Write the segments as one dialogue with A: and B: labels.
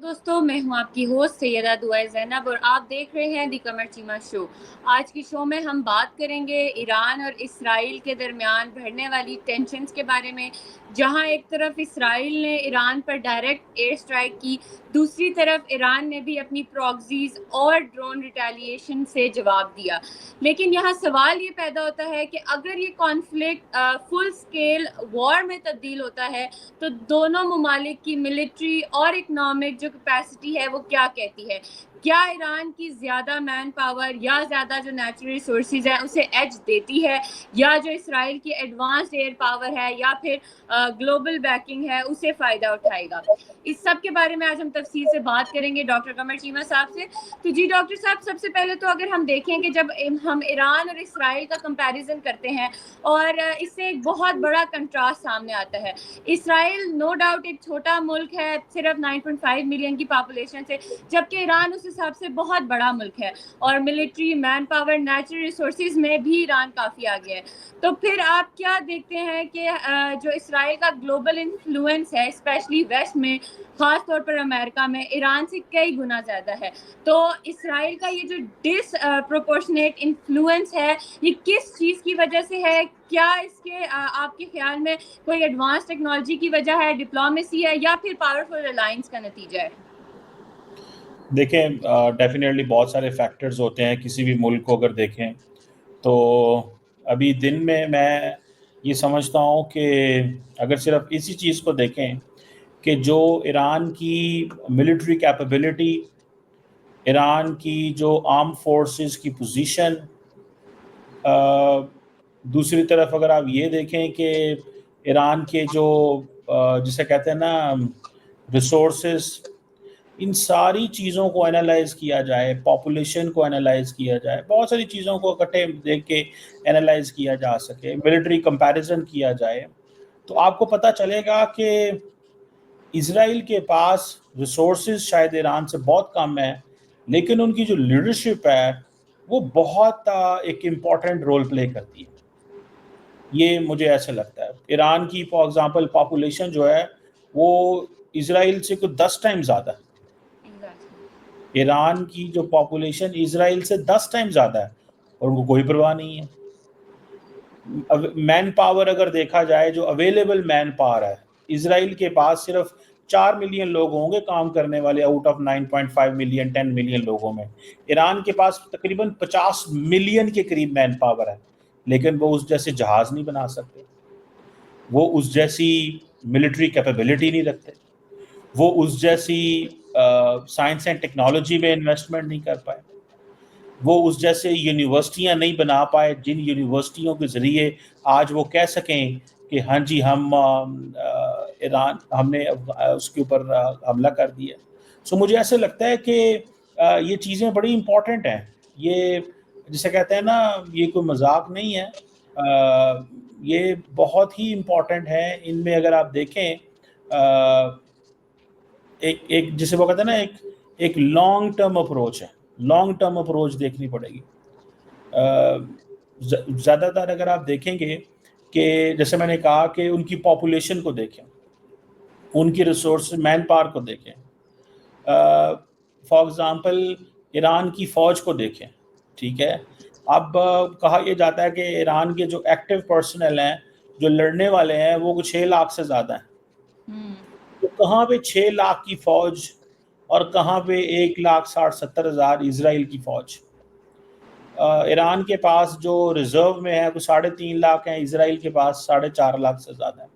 A: دوستوں میں ہوں آپ کی ہوسٹ سیدہ دعائے زینب اور آپ دیکھ رہے ہیں دی قمر چیمہ شو۔ آج کی شو میں ہم بات کریں گے ایران اور اسرائیل کے درمیان بڑھنے والی ٹینشنز کے بارے میں، جہاں ایک طرف اسرائیل نے ایران پر ڈائریکٹ ایئر اسٹرائک کی، دوسری طرف ایران نے بھی اپنی پراکسیز اور ڈرون ریٹیلیشن سے جواب دیا۔ لیکن یہاں سوال یہ پیدا ہوتا ہے کہ اگر یہ کانفلکٹ فل اسکیل وار میں تبدیل ہوتا ہے تو دونوں ممالک کی ملٹری اور اکنامک جو کیپیسٹی ہے وہ کیا کہتی ہے؟ کیا ایران کی زیادہ مین پاور یا زیادہ جو نیچرل ریسورسز ہیں اسے ایج دیتی ہے، یا جو اسرائیل کی ایڈوانسڈ ایئر پاور ہے یا پھر گلوبل بیکنگ ہے اسے فائدہ اٹھائے گا؟ اس سب کے بارے میں آج ہم تفصیل سے بات کریں گے ڈاکٹر قمر چیمہ صاحب سے۔ تو جی ڈاکٹر صاحب، سب سے پہلے تو اگر ہم دیکھیں کہ جب ہم ایران اور اسرائیل کا کمپیریزن کرتے ہیں اور اس سے ایک بہت بڑا کنٹراسٹ سامنے آتا ہے۔ اسرائیل نو ڈاؤٹ ایک چھوٹا ملک ہے، صرف 9.5 ملین کی پاپولیشن سے، جبکہ ایران اس حساب سے بہت بڑا ملک ہے اور military, man power, natural resources میں بھی ایران کافی آگے ہے۔ تو پھر آپ کیا دیکھتے ہیں کہ جو اسرائیل کا گلوبل انفلوئنس ہے اسپیشلی ویسٹ میں، خاص طور پر امریکہ میں، ایران سے کئی گنا زیادہ ہے، تو اسرائیل کا یہ جو ڈس پروپورشنیٹ انفلوئنس ہے یہ کس چیز کی وجہ سے ہے؟ کیا اس کے آپ کے خیال میں کوئی ایڈوانس ٹیکنالوجی کی وجہ ہے، ڈپلومیسی ہے، یا پھر پاورفل الائنس کا نتیجہ ہے؟
B: دیکھیں، ڈیفینیٹلی بہت سارے فیکٹرز ہوتے ہیں کسی بھی ملک کو اگر دیکھیں تو۔ ابھی دن میں یہ سمجھتا ہوں کہ اگر صرف اسی چیز کو دیکھیں کہ جو ایران کی ملٹری کیپیبلٹی، ایران کی جو آرم فورسز کی پوزیشن، دوسری طرف اگر آپ یہ دیکھیں کہ ایران کے جو جسے کہتے ہیں نا ریسورسز، ان ساری چیزوں کو انالائز کیا جائے، پاپولیشن کو انالائز کیا جائے، بہت ساری چیزوں کو اکٹھے دیکھ کے انالائز کیا جا سکے، ملٹری کمپیریزن کیا جائے، تو آپ کو پتہ چلے گا کہ اسرائیل کے پاس ریسورسز شاید ایران سے بہت کم ہے، لیکن ان کی جو لیڈرشپ ہے وہ بہت ایک امپورٹنٹ رول پلے کرتی ہے۔ یہ مجھے ایسا لگتا ہے۔ ایران کی فار ایگزامپل پاپولیشن جو ہے وہ اسرائیل سے کچھ 10 ٹائم زیادہ ہے۔ ایران کی جو پاپولیشن اسرائیل سے 10 ٹائم زیادہ ہے اور ان کو کوئی پرواہ نہیں ہے۔ مین پاور اگر دیکھا جائے، جو اویلیبل مین پاور ہے، اسرائیل کے پاس صرف 4 ملین لوگ ہوں گے کام کرنے والے آؤٹ آف 9.5 ملین 10 ملین لوگوں میں۔ ایران کے پاس تقریباً 50 ملین کے قریب مین پاور ہے، لیکن وہ اس جیسے جہاز نہیں بنا سکتے، وہ اس جیسی ملٹری کیپیبلٹی نہیں رکھتے، وہ اس جیسی سائنس اینڈ ٹیکنالوجی میں انویسٹمنٹ نہیں کر پائے، وہ اس جیسے یونیورسٹیاں نہیں بنا پائے جن یونیورسٹیوں کے ذریعے آج وہ کہہ سکیں کہ ہاں جی ہم ایران ہم نے اس کے اوپر حملہ کر دیا۔ سو مجھے ایسے لگتا ہے کہ یہ چیزیں بڑی امپورٹنٹ ہیں۔ یہ جسے کہتے ہیں نا، یہ کوئی مذاق نہیں ہے، یہ بہت ہی امپورٹنٹ ہے۔ ان میں اگر آپ دیکھیں ایک جسے وہ کہتے ہیں نا ایک لانگ ٹرم اپروچ ہے، لانگ ٹرم اپروچ دیکھنی پڑے گی۔ زیادہ تر اگر آپ دیکھیں گے کہ جیسے میں نے کہا کہ ان کی پاپولیشن کو دیکھیں، ان کی ریسورس مین پاور کو دیکھیں، فار ایگزامپل ایران کی فوج کو دیکھیں، ٹھیک ہے۔ اب کہا یہ جاتا ہے کہ ایران کے جو ایکٹیو پرسنل ہیں، جو لڑنے والے ہیں، وہ 6 لاکھ سے زیادہ ہیں۔ تو کہاں پہ 6 لاکھ کی فوج اور کہاں پہ 1,60,70,000 اسرائیل کی فوج؟ ایران کے پاس جو ریزرو میں ہے وہ 3.5 لاکھ ہیں، اسرائیل کے پاس 4.5 لاکھ سے زیادہ ہیں۔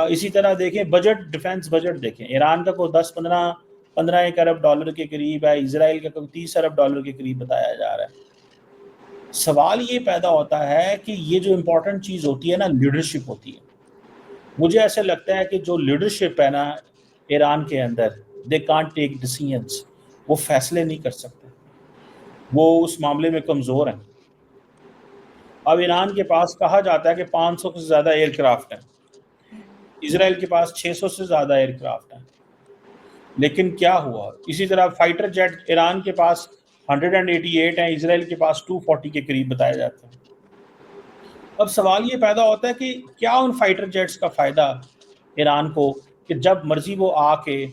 B: اسی طرح دیکھیں بجٹ، ڈیفنس بجٹ دیکھیں، ایران کا کوئی 10-15 ارب ڈالر کے قریب ہے، اسرائیل کا کوئی 30 ارب ڈالر کے قریب بتایا جا رہا ہے۔ سوال یہ پیدا ہوتا ہے کہ یہ جو امپورٹنٹ چیز ہوتی ہے نا، لیڈرشپ ہوتی ہے۔ مجھے ایسے لگتا ہے کہ جو لیڈرشپ ہے نا ایران کے اندر، دے کانٹ ٹیک ڈیسیژنز، وہ فیصلے نہیں کر سکتے، وہ اس معاملے میں کمزور ہیں۔ اب ایران کے پاس کہا جاتا ہے کہ 500 سے زیادہ ایئر کرافٹ ہیں، اسرائیل کے پاس 600 سے زیادہ ایئر کرافٹ ہیں، لیکن کیا ہوا؟ اسی طرح فائٹر جیٹ ایران کے پاس 188 ہیں، اسرائیل کے پاس 240 کے قریب بتایا جاتا ہے۔ اب سوال یہ پیدا ہوتا ہے کہ کیا ان فائٹر جیٹس کا فائدہ ایران کو کہ جب مرضی وہ آ کے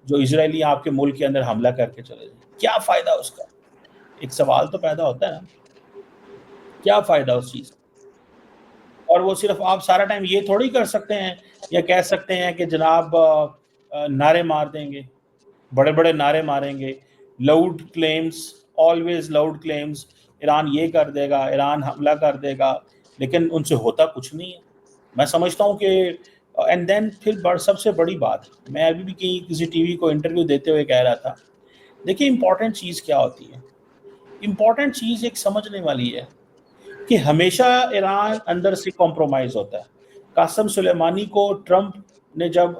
B: جو اسرائیلی آپ کے ملک کے اندر حملہ کر کے چلے جائیں، کیا فائدہ اس کا؟ ایک سوال تو پیدا ہوتا ہے نا، کیا فائدہ اس چیز کا؟ اور وہ صرف آپ سارا ٹائم یہ تھوڑی کر سکتے ہیں یا کہہ سکتے ہیں کہ جناب نعرے مار دیں گے، بڑے بڑے نعرے ماریں گے، loud claims, always loud claims, Iran یہ کر دے گا، ایران حملہ کر دے گا، لیکن ان سے ہوتا کچھ نہیں ہے۔ میں سمجھتا ہوں کہ اینڈ دین پھر سب سے بڑی بات، میں ابھی بھی کسی ٹی وی کو انٹرویو دیتے ہوئے کہہ رہا تھا، دیکھیے امپورٹنٹ چیز کیا ہوتی ہے؟ امپورٹنٹ چیز ایک سمجھنے والی ہے کہ ہمیشہ ایران اندر سے کمپرومائز ہوتا ہے۔ قاسم سلیمانی کو ٹرمپ نے جب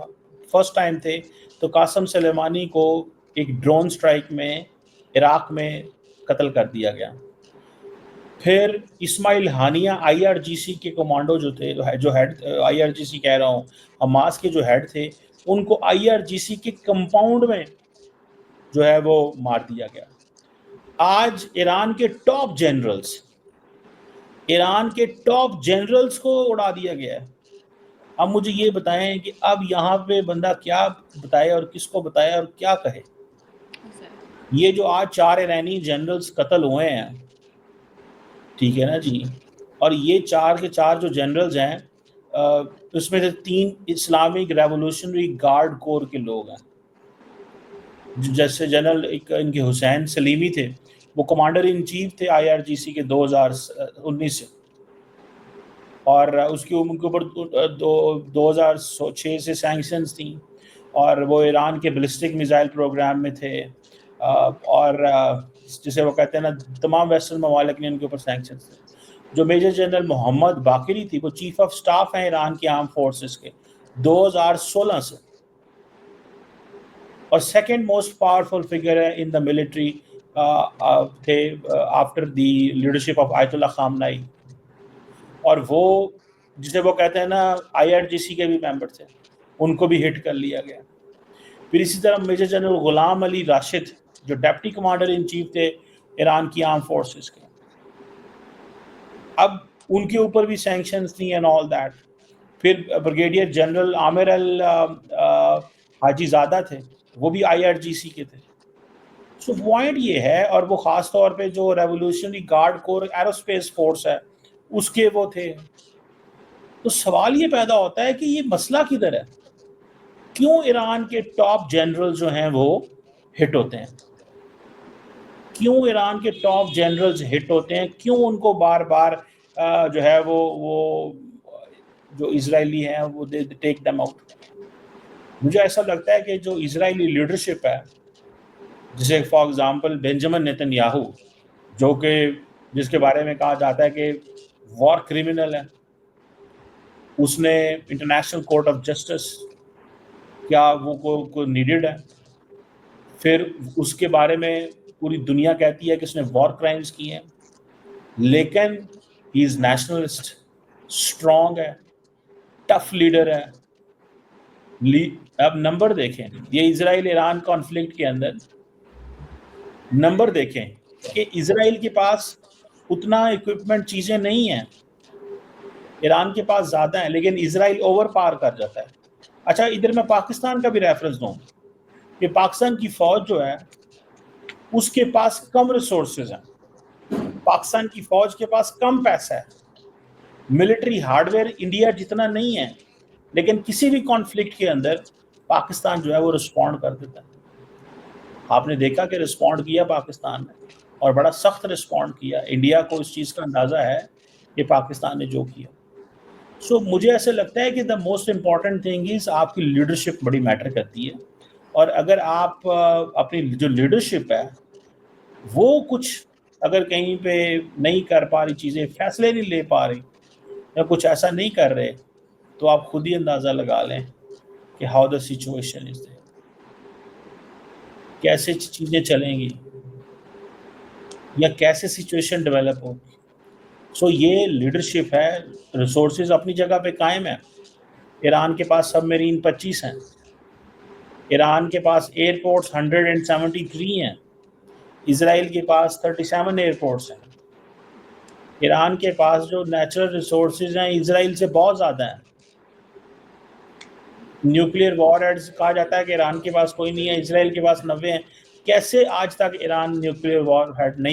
B: فرسٹ ٹائم تھے تو قاسم سلیمانی کو ایک ڈرون سٹرائک میں عراق میں قتل کر دیا گیا۔ پھر اسماعیل ہانیہ آئی آر جی سی کے کمانڈو جو تھے، جو ہیڈ آئی آر جی سی کہہ رہا ہوں، حماس کے جو ہیڈ تھے، ان کو آئی آر جی سی کے کمپاؤنڈ میں جو ہے وہ مار دیا گیا۔ آج ایران کے ٹاپ جنرلز کو اڑا دیا گیا ہے۔ اب مجھے یہ بتائیں کہ اب یہاں پہ بندہ کیا بتائے اور کس کو بتائے اور کیا کہے؟ یہ جو آج 4 ایرانی جنرلز قتل ہوئے ہیں، ٹھیک ہے نا جی، اور یہ 4 کے 4 جو جنرلز ہیں، اس میں سے 3 اسلامک ریولوشنری گارڈ کور کے لوگ ہیں۔ جیسے جنرل ایک ان کے حسین سلیمی تھے، وہ کمانڈر ان چیف تھے آئی آر جی سی کے 2019 سے، اور اس کے اوپر 2006 سے سینکشنز تھیں، اور وہ ایران کے بلسٹک میزائل پروگرام میں تھے، اور جسے وہ کہتے ہیں نا، تمام ویسٹرن ممالک نے ان کے اوپر سینکشنز تھے۔ جو میجر جنرل محمد باقری تھی، وہ چیف آف سٹاف ہیں ایران کی آرم فورسز کے 2016 سے، اور سیکنڈ موسٹ پاورفل فگر ہے ان دا ملٹری تھے آفٹر دی لیڈرشپ آف آیت اللہ خامنائی، اور وہ جسے وہ کہتے ہیں نا آئی آر جی سی کے بھی ممبر تھے، ان کو بھی ہٹ کر لیا گیا۔ پھر اسی طرح میجر جنرل غلام علی راشد جو ڈپٹی کمانڈر ان چیف تھے ایران کی آرم فورسز کے، اب ان کے اوپر بھی سینکشنز تھیں اینڈ آل دیٹ۔ پھر بریگیڈیئر جنرل عامر حاجی زادہ تھے، وہ بھی آئی آر جی سی کے تھے۔ سو پوائنٹ یہ ہے، اور وہ خاص طور پہ جو ریولوشنری گارڈ کور ایروسپیس فورس ہے اس کے وہ تھے۔ تو سوال یہ پیدا ہوتا ہے کہ یہ مسئلہ کدھر ہے؟ کیوں ایران کے ٹاپ جنرل جو ہیں وہ ہٹ ہوتے ہیں؟ کیوں ایران کے ٹاپ جنرلز ہٹ ہوتے ہیں؟ کیوں ان کو بار بار جو ہے وہ جو اسرائیلی ہیں وہ ٹیک دم آؤٹ؟ مجھے ایسا لگتا ہے کہ جو اسرائیلی لیڈرشپ ہے، جسے for example Benjamin Nitin Yahoo, جو کہ جس کے بارے میں کہا جاتا ہے کہ وار کرمنل ہے، اس نے انٹرنیشنل کورٹ آف جسٹس کیا وہ کو نیڈڈ ہے؟ پھر اس کے بارے میں پوری دنیا کہتی ہے کہ اس نے وار کرائمز کی ہیں، لیکن ہی از نیشنلسٹ، اسٹرانگ ہے، ٹف لیڈر ہے۔ اب نمبر دیکھیں، یہ اسرائیل ایران کانفلکٹ کے اندر نمبر دیکھیں کہ اسرائیل کے پاس اتنا ایکوپمنٹ چیزیں نہیں ہیں، ایران کے پاس زیادہ ہیں، لیکن اسرائیل اوور پار کر جاتا ہے۔ اچھا، ادھر میں پاکستان کا بھی ریفرنس دوں کہ پاکستان کی فوج جو ہے اس کے پاس کم ریسورسز ہیں، پاکستان کی فوج کے پاس کم پیسہ ہے، ملٹری ہارڈ ویئر انڈیا جتنا نہیں ہے، لیکن کسی بھی کانفلکٹ کے اندر پاکستان جو ہے وہ رسپونڈ کر دیتا ہے۔ آپ نے دیکھا کہ رسپونڈ کیا پاکستان نے، اور بڑا سخت رسپونڈ کیا۔ انڈیا کو اس چیز کا اندازہ ہے کہ پاکستان نے جو کیا۔ سو مجھے ایسا لگتا ہے کہ the most important thing is آپ کی لیڈرشپ بڑی میٹر کرتی ہے، اور اگر آپ اپنی جو لیڈرشپ ہے وہ کچھ اگر کہیں پہ نہیں کر پا رہی، چیزیں فیصلے نہیں لے پا رہی یا کچھ ایسا نہیں کر رہے، تو آپ خود ہی اندازہ لگا لیں کہ ہاؤ دا سچویشن از دیر، کیسے چیزیں چلیں گی یا کیسے سچویشن ڈیولپ ہوگی۔ سو یہ لیڈرشپ ہے۔ ریسورسز اپنی جگہ پہ قائم ہے، ایران کے پاس سب میرین 25 ہیں، ایران کے پاس ایئرپورٹس 173 ہیں، اسرائیل کے پاس 37 ایئرپورٹس ہیں، ایران کے پاس جو نیچرل ریسورسز ہیں اسرائیل سے بہت زیادہ ہیں۔ نیوکلیئر وار ہیڈز کہا جاتا ہے کہ ایران کے پاس کوئی نہیں ہے, اسرائیل کے پاس 90 ہیں. کیسے آج تک ایران نیوکلیئر وار ہیڈ نہیں